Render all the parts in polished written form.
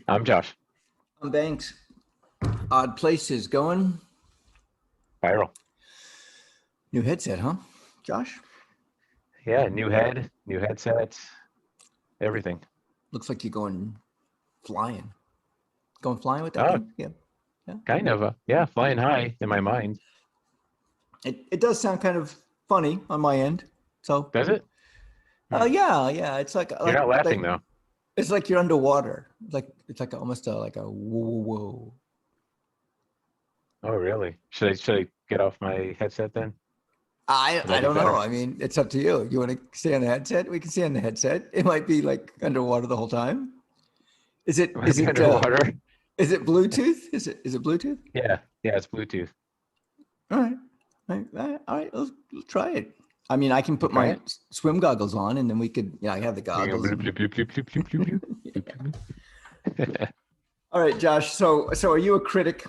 I'm Josh. I'm Banks. Odd Places going. Viral. New headset, huh, Josh? Yeah, new head, new headset, everything. Looks like you're going flying. Going flying with that Oh, thing? Yeah. Yeah. kind of. Yeah, flying high in my mind. It does sound kind of funny on my end. So, Does it? Hmm. yeah. It's You're not laughing though. it's like you're underwater. It's like almost like a whoa, whoa. Oh, really? Should I get off my headset then? I Would I that be don't know. better? I mean, it's up to you. You want to stay on the headset? We can stay on the headset. It might be like underwater the whole time. Is it Would it is be it underwater? is it Bluetooth? Is it Bluetooth? Yeah, it's Bluetooth. All right. All right. Let's try it. I mean, I can You put try my it? swim goggles on and then we could, I have the You go goggles. bloop, bloop, bloop, bloop, bloop, bloop, bloop, bloop, bloop. All right, Josh. So are you a critic?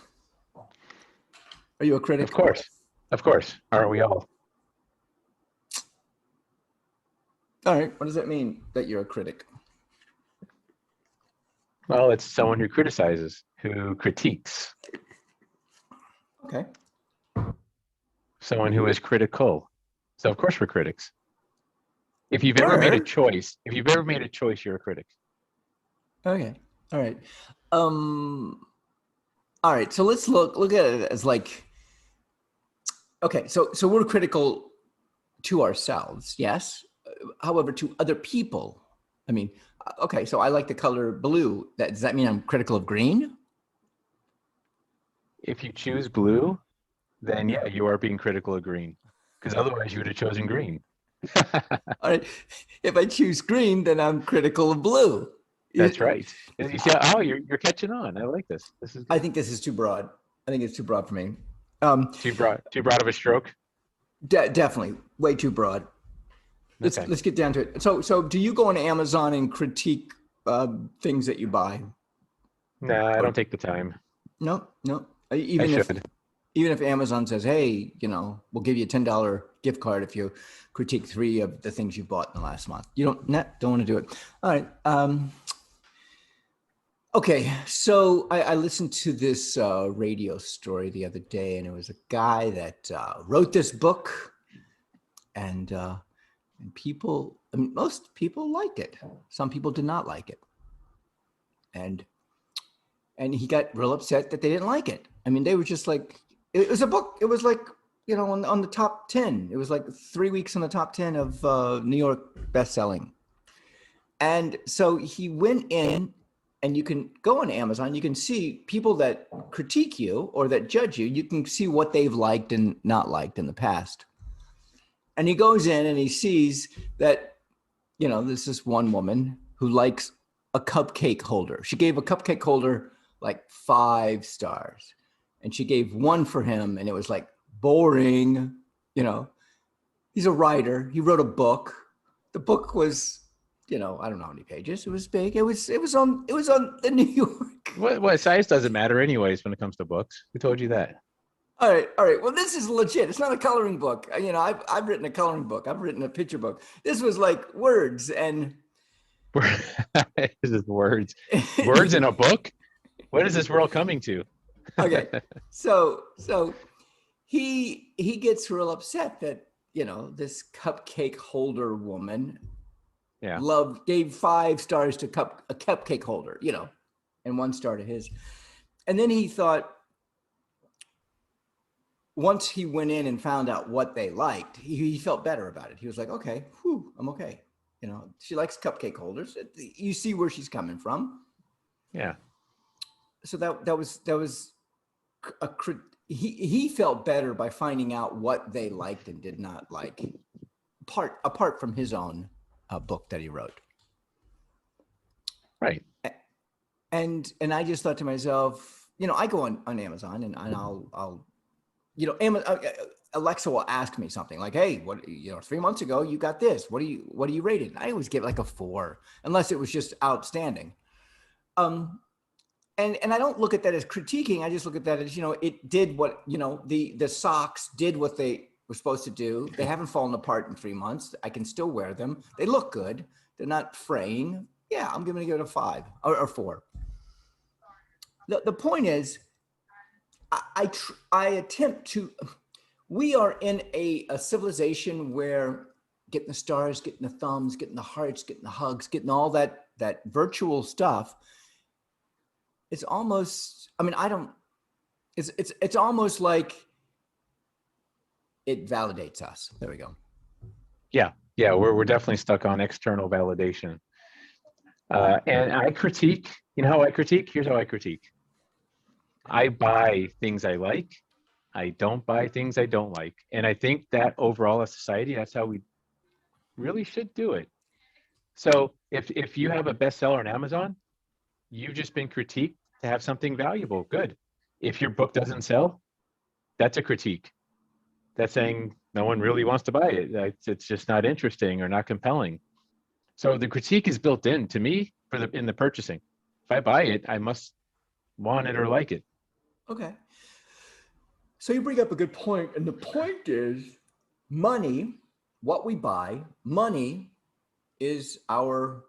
Are you a Of critic? course. Of course. Aren't we all? All right. What does that mean that you're a critic? Well, it's someone who criticizes, who critiques, Okay. someone who is critical. So of course we're critics. If you've ever made a Word. choice, if you've ever made a choice, you're a critic. Okay. All right. Um, all right. So let's look at it as like, okay, so we're critical to ourselves, yes. However, to other people, I mean, okay, so I like the color blue. Does that mean I'm critical of green? If you choose blue, then yeah, you are being critical of green. Because otherwise you would have chosen green. All right. If I choose green, then I'm critical of blue. That's right. You see, oh, you're catching on. I like this. This is I good. think this is too broad. I think it's too broad for me. Too broad of a stroke. Definitely way too broad. Let's Okay. let's get down to it. So do you go on Amazon and critique things that you buy? Nah, I Or don't take the time. no, no. I Even if should. even if Amazon says, hey, we'll give you a $10 gift card if you critique 3 of the things you bought in the last month. You don't want to do it. All right. Okay, so I listened to this radio story the other day, and it was a guy that wrote this book, and people, I mean, most people liked it. Some people did not like it, and he got real upset that they didn't like it. I mean, they were just like, it was a book. It was like, on the top 10. It was like 3 weeks on the top 10 of New York best-selling. And so he went in, and you can go on Amazon. You can see people that critique you or that judge you. You can see what they've liked and not liked in the past. And he goes in and he sees that, this is one woman who likes a cupcake holder. She gave a cupcake holder like 5 stars. And she gave one for him, and it was like boring. He's a writer. He wrote a book. The book was, I don't know how many pages. It was big. It was on the New York. What size doesn't matter anyways when it comes to books. Who told you that? All right. Well, this is legit. It's not a coloring book. I've written a coloring book. I've written a picture book. This was like words and This is words. Words in a book? What is this world coming to? okay. So he gets real upset that, this cupcake holder woman Yeah. gave 5 stars to a cupcake holder, and 1 star to his. And then he thought, once he went in and found out what they liked, he felt better about it. He was like, okay, I'm okay. She likes cupcake holders. You see where she's coming from. Yeah. So that was he felt better by finding out what they liked and did not like, apart from his own book that he wrote. Right. And I just thought to myself, I go on Amazon and I'll Alexa will ask me something like, hey, what, 3 months ago you got this. What do you rate it? And I always give like a 4, unless it was just outstanding. And I don't look at that as critiquing. I just look at that as, it did what, the socks did what they were supposed to do. They haven't fallen apart in 3 months. I can still wear them. They look good. They're not fraying. Yeah, I'm going to give it a 5 or 4. the point is, I attempt to. We are in a civilization where getting the stars, getting the thumbs, getting the hearts, getting the hugs, getting all that virtual stuff. It's almost. I mean, I don't. It's almost like it validates us. There we go. Yeah, yeah, we're definitely stuck on external validation. And I critique. You know how I critique? Here's how I critique. I buy things I like. I don't buy things I don't like. And I think that overall as society, that's how we really should do it. So if you have a bestseller on Amazon, you've just been critiqued to have something valuable. Good. If your book doesn't sell, that's a critique. That's saying no one really wants to buy it. It's just not interesting or not compelling. So the critique is built in to me in the purchasing. If I buy it, I must want it or like it. Okay. So you bring up a good point, and the point is money, what we buy, money is our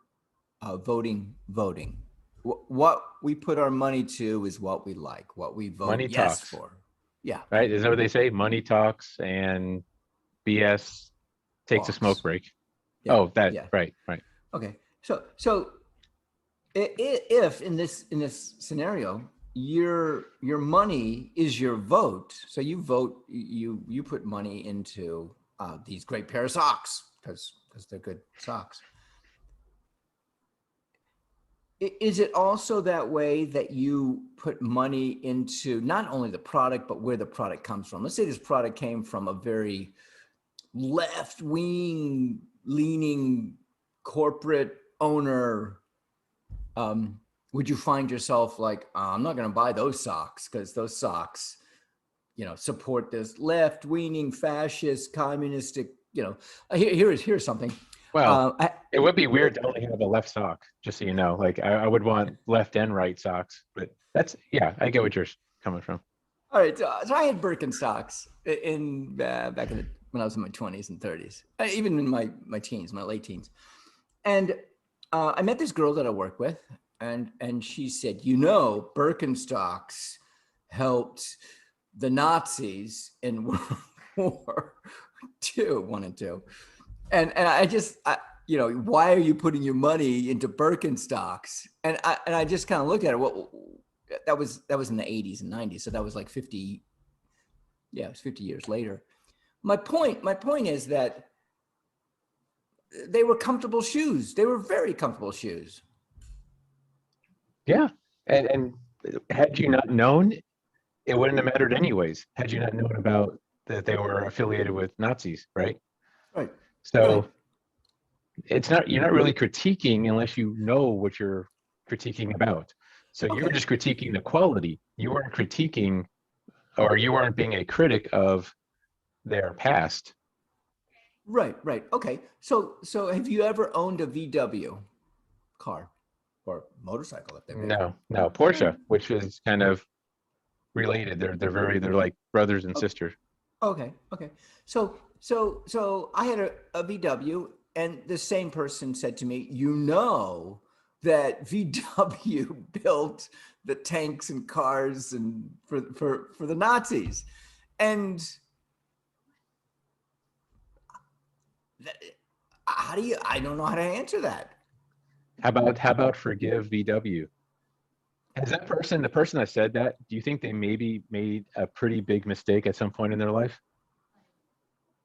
voting. What we put our money to is what we like, what we vote Money yes talks, for. Yeah, right? Isn't that what they say? Money talks and BS takes a smoke walks. break. Yeah, Oh, that yeah. right, right. Okay. So if in this scenario your money is your vote, so you vote, you put money into these great pair of socks because they're good socks. Is it also that way that you put money into not only the product but where the product comes from? Let's say this product came from a very left wing leaning corporate owner. Would you find yourself like, I'm not going to buy those socks because those socks, support this left-leaning, fascist, communistic, here's something. Well, I, it would be weird to only have a left sock, just so you know. Like I would want left and right socks, but that's yeah, I get what you're coming from. all right, so I had Birkenstocks in back when I was in my 20s and 30s, even in my teens, my late teens, and I met this girl that I work with, and she said, Birkenstocks helped the Nazis in World War One and Two, and why are you putting your money into Birkenstocks? And I just kind of looked at it. Well, that was in the 80s and 90s, so that was like 50. Yeah, it was 50 years later. My point is that they were comfortable shoes. They were very comfortable shoes. Yeah, and had you not known, it wouldn't have mattered anyways. Had you not known about that they were affiliated with Nazis, right? Right. Right. So it's not you're not really critiquing unless you know what you're critiquing about. So you were Okay. just critiquing the quality. You weren't critiquing or you weren't being a critic of their past. Right. Right. Okay. So have you ever owned a VW car or motorcycle if they're big? No, Porsche, which is kind of related. They're like brothers and Oh, sisters. okay. Okay. So I had a VW, and the same person said to me, that VW built the tanks and cars and for the Nazis. And I don't know how to answer that. How about forgive VW? Has the person that said that, do you think they maybe made a pretty big mistake at some point in their life?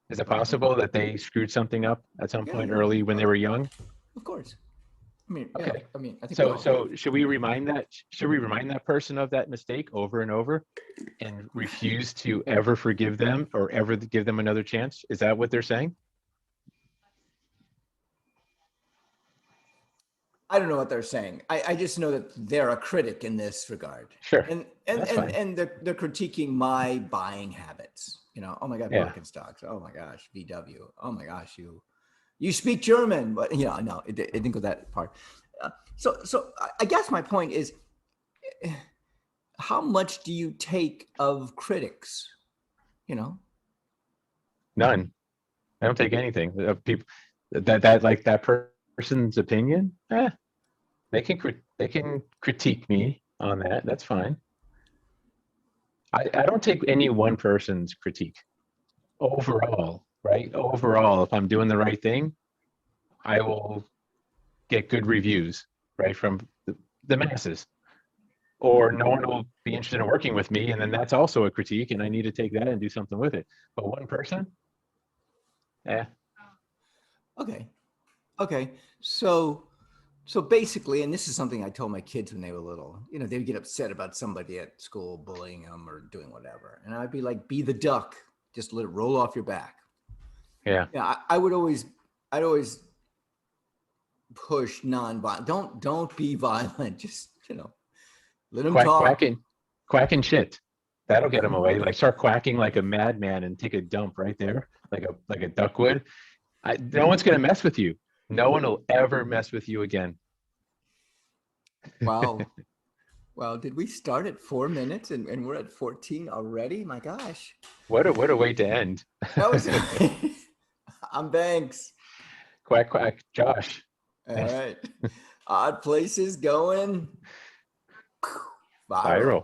Is it possible that they screwed something up at some Yeah, point yeah, early when they were young? of course. I mean, yeah, Okay. I mean, I think we So all do. so should we remind that person of that mistake over and over and refuse to ever forgive them or ever give them another chance? Is that what they're saying? I don't know what they're saying. I just know that they're a critic in this regard, Sure. and That's fine. they're critiquing my buying habits. Oh my God, Yeah. Birkenstocks. Oh my gosh, VW. Oh my gosh, you speak German, but no, it didn't go that part. So I guess my point is, how much do you take of critics? You know, None. I don't take anything. People that like that person's opinion, they can critique me on that. That's fine. I don't take any one person's critique. Overall, right? Overall, if I'm doing the right thing, I will get good reviews, right, from the masses. Or no one will be interested in working with me, and then that's also a critique, and I need to take that and do something with it. But one person, yeah, Okay. Okay. So basically, and this is something I told my kids when they were little, you know, they'd get upset about somebody at school bullying them or doing whatever. And I'd be like, be the duck, just let it roll off your back. yeah. Yeah. I'd always push non-violent. Don't be violent. Just, you know, let them Quack, talk. quacking shit. That'll get them away. Like start quacking like a madman and take a dump right there, like a duck would. No one's gonna mess with you. No one will ever mess with you again. Wow. Well, did we start at 4 minutes and we're at 14 already? My gosh. What a way to end. That was I'm Banks. Quack quack, Josh. All right. Odd places going viral. Viral.